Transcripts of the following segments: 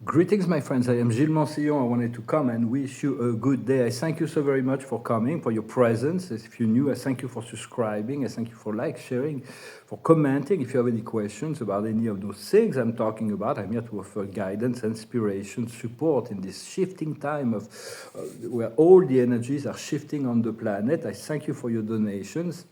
Greetings, my friends. I am Gilles Mansillon. I wanted to come and wish you a good day. I thank you so very much for coming, for your presence. If you're new, I thank you for subscribing. I thank you for sharing, for commenting. If you have any questions about any of those things I'm talking about, I'm here to offer guidance, inspiration, support in this shifting time of where all the energies are shifting on the planet. I thank you for your donations.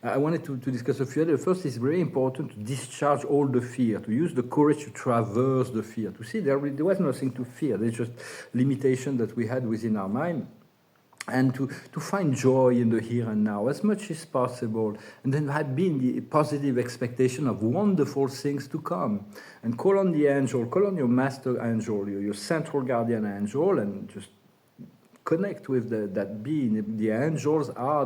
I wanted to discuss a few others. First, it's very important to discharge all the fear, to use the courage to traverse the fear, to see there was nothing to fear. There's just limitation that we had within our mind. And to find joy in the here and now as much as possible, and then have been the positive expectation of wonderful things to come. And call on the angel, call on your master angel, your central guardian angel, and just connect with that being. The angels are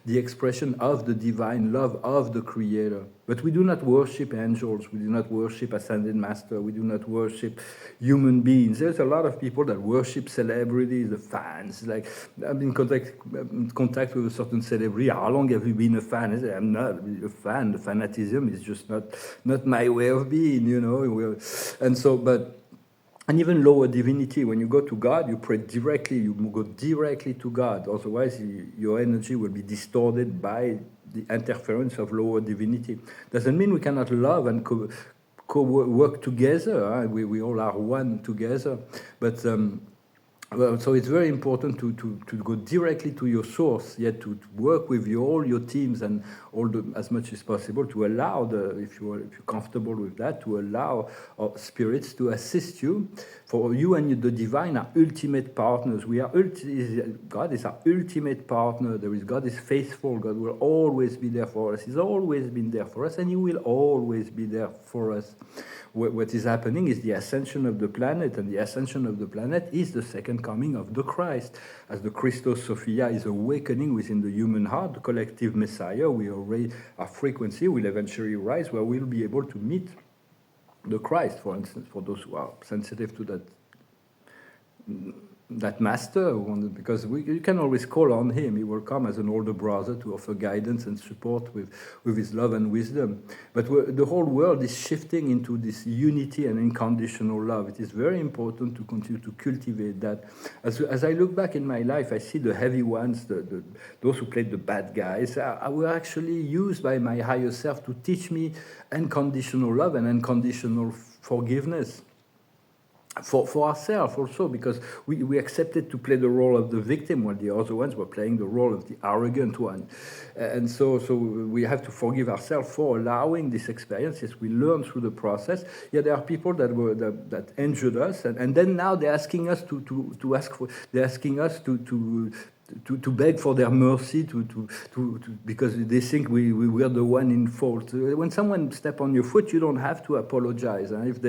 the expression of the divine love of the Creator. But we do not worship angels. We do not worship Ascended Master. We do not worship human beings. There's a lot of people that worship celebrities, the fans. Like, I'm in contact with a certain celebrity. How long have you been a fan? I say, I'm not a fan. The fanatism is just not my way of being, you know. And so, and even lower divinity, when you go to God, you pray directly, you go directly to God. Otherwise, your energy will be distorted by the interference of lower divinity. Doesn't mean we cannot love and work together. Huh? We all are one together. But so it's very important to go directly to your source, yet to work with all your teams and as much as possible to allow if you're comfortable with that, to allow our spirits to assist you. For you and the divine are ultimate partners. God is our ultimate partner. God is faithful. God will always be there for us. He's always been there for us, and He will always be there for us. What is happening is the ascension of the planet, and the ascension of the planet is the second coming of the Christ. As the Christos Sophia is awakening within the human heart, the collective Messiah, our frequency will eventually rise, where we'll be able to meet the Christ, for instance, for those who are sensitive to that master, because you can always call on him. He will come as an older brother to offer guidance and support with his love and wisdom. But the whole world is shifting into this unity and unconditional love. It is very important to continue to cultivate that. As I look back in my life, I see the heavy ones, those who played the bad guys, were actually used by my higher self to teach me unconditional love and unconditional forgiveness. For ourselves also, because we accepted to play the role of the victim while the other ones were playing the role of the arrogant one. And so we have to forgive ourselves for allowing this experience. Yes, we learn through the process. Yeah, there are people that injured us, and then now they're asking us to beg for their mercy, because they think we were the one in fault. When someone step on your foot, you don't have to apologize. If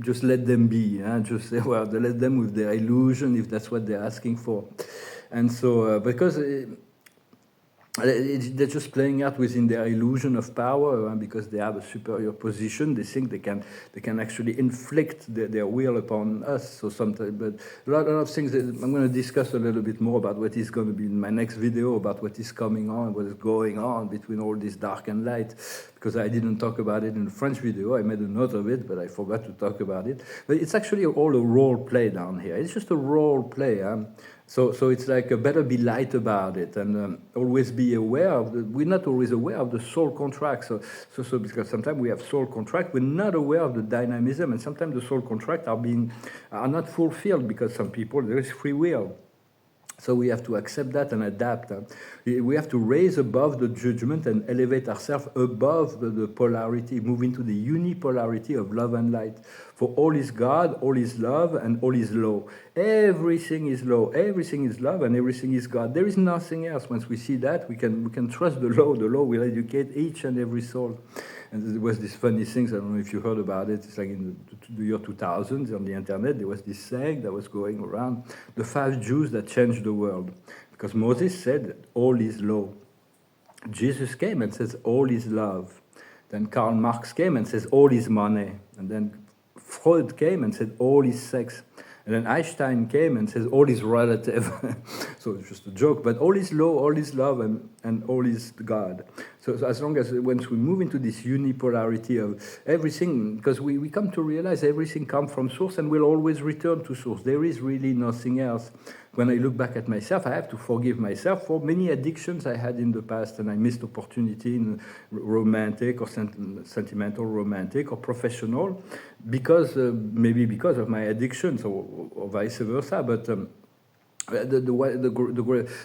just let them be. Just let them with their illusion, if that's what they're asking for. And so, because they're just playing out within their illusion of power, because they have a superior position. They think they can actually inflict their will upon us. So sometimes, but a lot of things that I'm going to discuss a little bit more about what is going to be in my next video, about what is coming on, what is going on between all this dark and light, because I didn't talk about it in the French video. I made a note of it, but I forgot to talk about it. But it's actually all a role play down here. It's just a role play. So it's like better be light about it, and always be aware of we're not always aware of the soul contract. So because sometimes we have soul contract, we're not aware of the dynamism, and sometimes the soul contract are not fulfilled, because some people, there is free will. So we have to accept that and adapt. We have to raise above the judgment and elevate ourselves above the polarity, move into the unipolarity of love and light. For all is God, all is love, and all is law. Everything is law, everything is love, and everything is God. There is nothing else. Once we see that, we can trust the law. The law will educate each and every soul. And there was this funny thing, I don't know if you heard about it, it's like in the year 2000 on the internet, there was this saying that was going around, the 5 Jews that changed the world. Because Moses said, all is law. Jesus came and says, all is love. Then Karl Marx came and says, all is money. And then Freud came and said, all is sex. And then Einstein came and says, all is relative. So it's just a joke, but all is law, all is love, and all is God. So as long as once we move into this unipolarity of everything, because we come to realize everything comes from source and will always return to source. There is really nothing else. When I look back at myself, I have to forgive myself for many addictions I had in the past, and I missed opportunity in romantic or sentimental, romantic or professional, because maybe because of my addictions or vice versa. But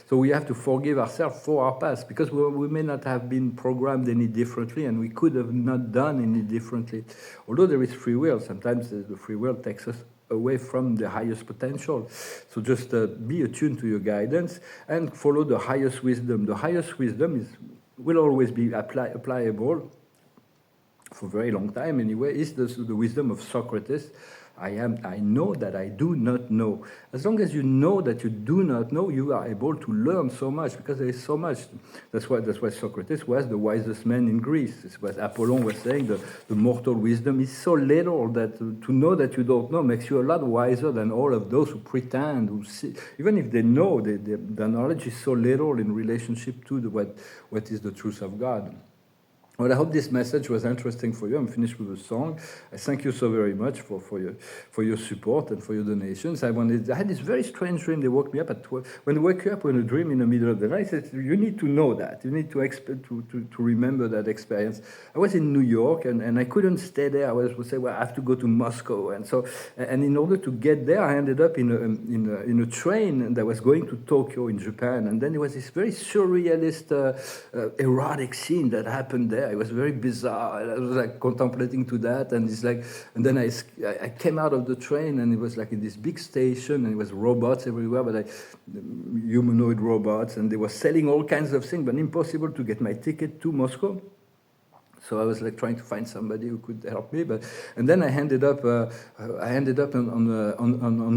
so we have to forgive ourselves for our past, because we may not have been programmed any differently, and we could have not done any differently. Although there is free will, sometimes the free will takes us away from the highest potential. So just be attuned to your guidance and follow the highest wisdom. The highest wisdom will always be applicable for a very long time anyway, is the wisdom of Socrates. I know that I do not know. As long as you know that you do not know, you are able to learn so much, because there is so much. That's why Socrates was the wisest man in Greece. It's what Apollon was saying, the mortal wisdom is so little that to know that you don't know makes you a lot wiser than all of those who pretend, who see. Even if they know, the knowledge is so little in relationship to what is the truth of God. Well, I hope this message was interesting for you. I'm finished with a song. I thank you so very much for your support and for your donations. I had this very strange dream. They woke me up at 12. When they wake you up in a dream in the middle of the night, I said, you need to know that. You need to remember that experience. I was in New York, and I couldn't stay there. I would say, well, I have to go to Moscow. And in order to get there, I ended up in a train that was going to Tokyo in Japan. And then there was this very surrealist, erotic scene that happened there. It was very bizarre. I was like contemplating to that, and it's like, and then I came out of the train, and it was like in this big station, and it was robots everywhere, but humanoid robots, and they were selling all kinds of things, but impossible to get my ticket to Moscow. So I was like trying to find somebody who could help me, and then I ended up on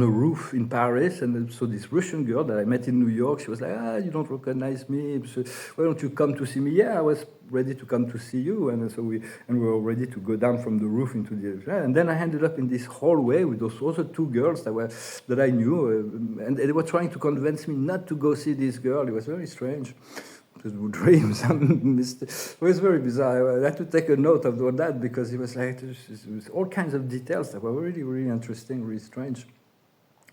a roof in Paris, and so this Russian girl that I met in New York, she was like, you don't recognize me, so why don't you come to see me? Yeah, I was ready to come to see you, and so we were ready to go down from the roof into and then I ended up in this hallway with those other two girls that I knew, and they were trying to convince me not to go see this girl. It was very strange. Dreams. It was very bizarre. I had to take a note of that, because it was like it was all kinds of details that were really, really interesting, really strange.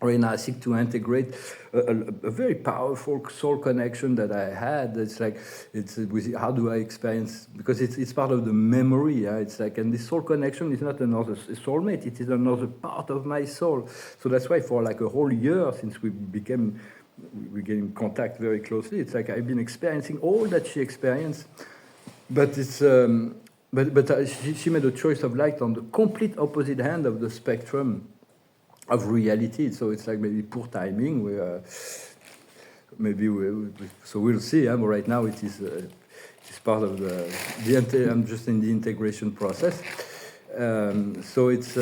Right now, I seek to integrate a very powerful soul connection that I had. It's like, how do I experience? Because it's part of the memory. It's like, and this soul connection is not another soulmate. It is another part of my soul. So that's why for like a whole year since we get in contact very closely, it's like I've been experiencing all that she experienced, but it's she made a choice of light on the complete opposite end of the spectrum of reality. So it's like maybe poor timing. So we'll see. But right now it is part of the I'm just in the integration process. So it's.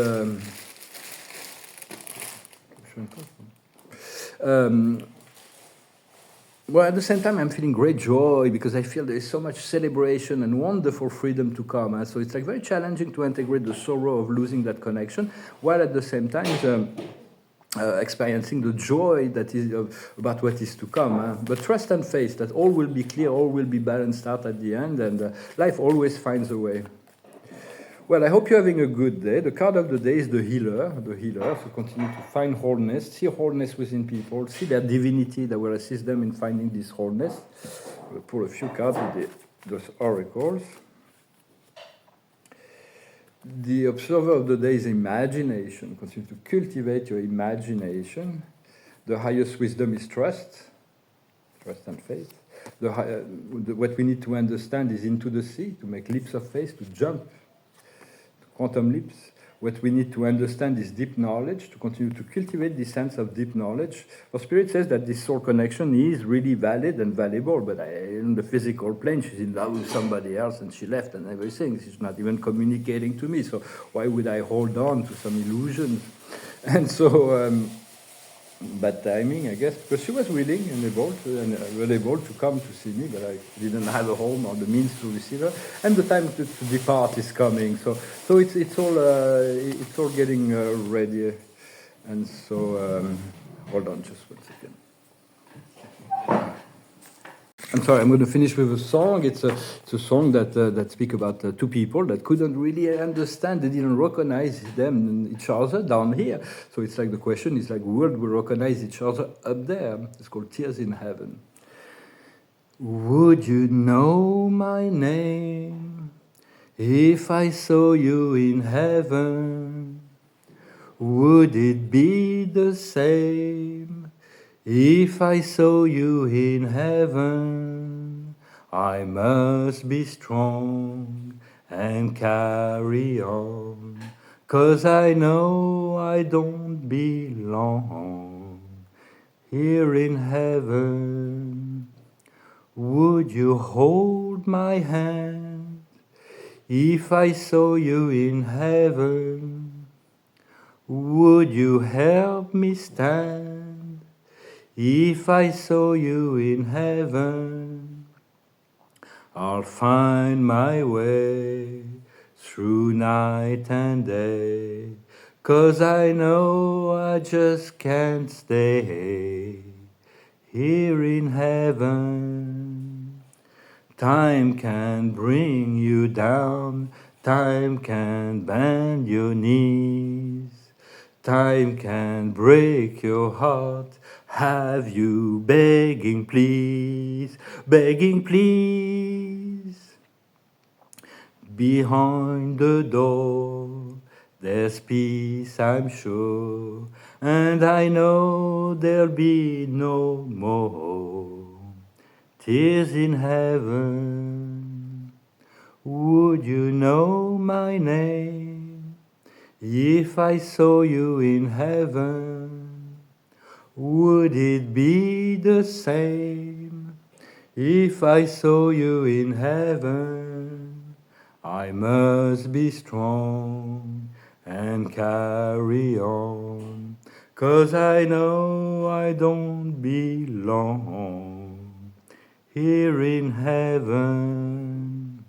Well, at the same time, I'm feeling great joy, because I feel there is so much celebration and wonderful freedom to come. So it's like very challenging to integrate the sorrow of losing that connection, while at the same time experiencing the joy that is about what is to come. But trust and faith that all will be clear, all will be balanced out at the end, and life always finds a way. Well, I hope you're having a good day. The card of the day is the healer. So continue to find wholeness, see wholeness within people, see their divinity that will assist them in finding this wholeness. We'll pull a few cards with those oracles. The observer of the day is imagination. Continue to cultivate your imagination. The highest wisdom is trust and faith. What we need to understand is into the sea, to make leaps of faith, to jump. Quantum leaps. What we need to understand is deep knowledge, to continue to cultivate this sense of deep knowledge. For Spirit says that this soul connection is really valid and valuable, but in the physical plane, she's in love with somebody else, and she left and everything. She's not even communicating to me, so why would I hold on to some illusions? And so, bad timing, I guess, because she was willing and able to come to see me, but I didn't have a home or the means to receive her, and the time to depart is coming. So it's all getting ready, and so hold on just 1 second. I'm sorry, I'm going to finish with a song. It's a song that speaks about two people that couldn't really understand, they didn't recognize each other down here. So it's like the question is like, would we recognize each other up there? It's called Tears in Heaven. Would you know my name if I saw you in heaven? Would it be the same if I saw you in heaven? I must be strong and carry on, 'cause I know I don't belong here in heaven. Would you hold my hand if I saw you in heaven? Would you help me stand if I saw you in heaven? I'll find my way through night and day, 'cause I know I just can't stay here in heaven. Time can bring you down, time can bend your knees, time can break your heart, have you begging please, begging please. Behind the door, there's peace, I'm sure, and I know there'll be no more tears in heaven. Would you know my name if I saw you in heaven? Would it be the same if I saw you in heaven? I must be strong and carry on, 'cause I know I don't belong here in heaven.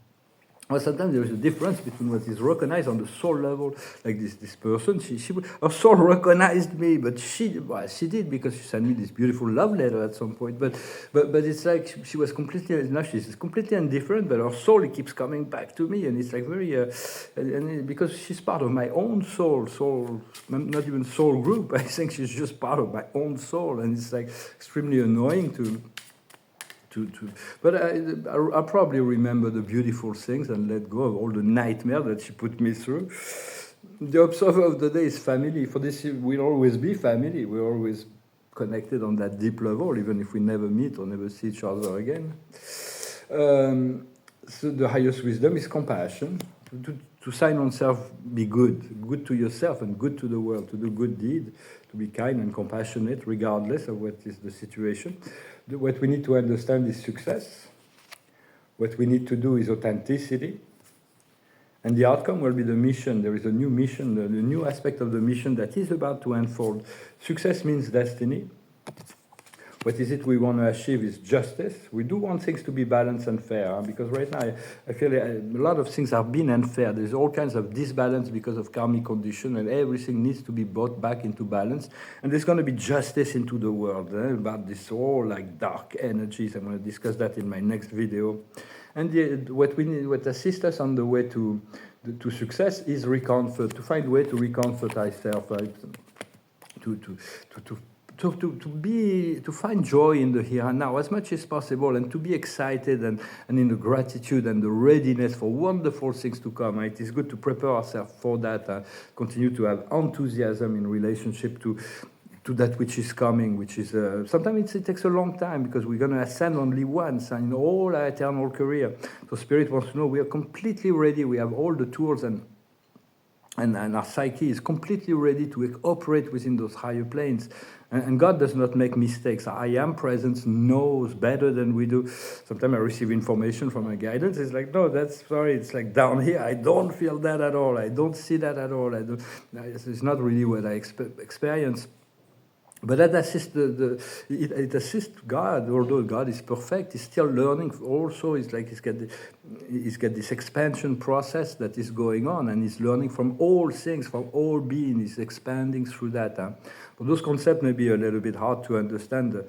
Well, sometimes there is a difference between what is recognized on the soul level, like this person. Her soul recognized me, but she did because she sent me this beautiful love letter at some point. But it's like she was completely, now she's completely indifferent, but her soul keeps coming back to me, and it's like very, because she's part of my own soul, not even soul group. I think she's just part of my own soul, and it's like extremely annoying but I probably remember the beautiful things and let go of all the nightmare that she put me through. The observer of the day is family. For this, we'll always be family. We're always connected on that deep level, even if we never meet or never see each other again. So the highest wisdom is compassion. To sign on self, be good to yourself and good to the world, to do good deed, to be kind and compassionate regardless of what is the situation. What we need to understand is success. What we need to do is authenticity. And the outcome will be the mission. There is a new mission, the new aspect of the mission that is about to unfold. Success means destiny. What is it we want to achieve is justice. We do want things to be balanced and fair, because right now I feel a lot of things are being unfair. There's all kinds of disbalance because of karmic condition, and everything needs to be brought back into balance. And there's going to be justice into the world, about this all like dark energies. I'm going to discuss that in my next video. And what assists us on the way to success is recomfort, to find a way to recomfort ourselves, right? To find joy in the here and now as much as possible, and to be excited and in the gratitude and the readiness for wonderful things to come. It is good to prepare ourselves for that, continue to have enthusiasm in relationship to that which is coming, which is sometimes it takes a long time, because we're going to ascend only once in all our eternal career. So Spirit wants to know we are completely ready. We have all the tools, and our psyche is completely ready to operate within those higher planes. And God does not make mistakes. I Am Presence knows better than we do. Sometimes I receive information from my guidance. It's like, no, it's like down here. I don't feel that at all. I don't see that at all. It's not really what I experience. But that assists it assists God, although God is perfect. He's still learning. Also, it's like he's got this expansion process that is going on, and he's learning from all things, from all being. He's expanding through that. But those concepts may be a little bit hard to understand.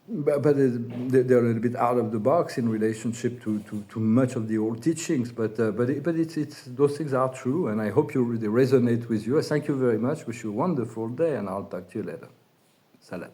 they're a little bit out of the box in relationship to much of the old teachings. But it's those things are true, and I hope they resonate with you. I thank you very much. Wish you a wonderful day, and I'll talk to you later. Salat.